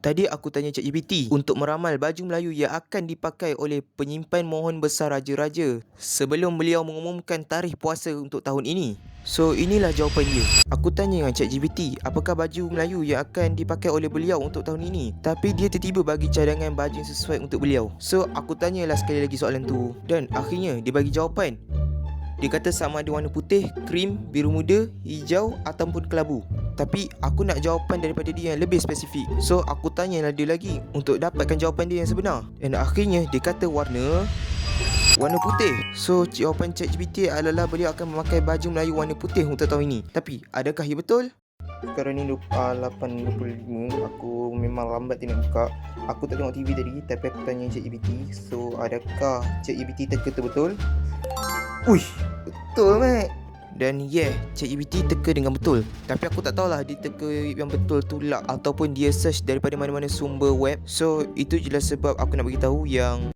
Tadi aku tanya ChatGPT untuk meramal baju Melayu yang akan dipakai oleh penyimpan mohon besar raja-raja sebelum beliau mengumumkan tarikh puasa untuk tahun ini. So inilah jawapan dia. Aku tanya dengan ChatGPT apakah baju Melayu yang akan dipakai oleh beliau untuk tahun ini, tapi dia tiba-tiba bagi cadangan baju yang sesuai untuk beliau. So aku tanyalah sekali lagi soalan tu, dan akhirnya dia bagi jawapan. Dia kata sama ada warna putih, krim, biru muda, hijau ataupun kelabu. Tapi aku nak jawapan daripada dia yang lebih spesifik. So aku tanyalah dia lagi untuk dapatkan jawapan dia yang sebenar. Dan akhirnya dia kata warna putih. So jawapan ChatGPT adalah beliau akan memakai baju Melayu warna putih untuk tahun ini. Tapi adakah ia betul? Sekarang ni 8.25. Aku memang lambat nak buka. Aku tak tengok TV tadi, tapi aku tanya ChatGPT. So adakah ChatGPT teka betul? Uish, betul mate. Dan ChatGPT teka dengan betul. Tapi aku tak tahulah dia teka yang betul tu lah ataupun dia search daripada mana-mana sumber web. So itu jelas sebab aku nak bagi tahu yang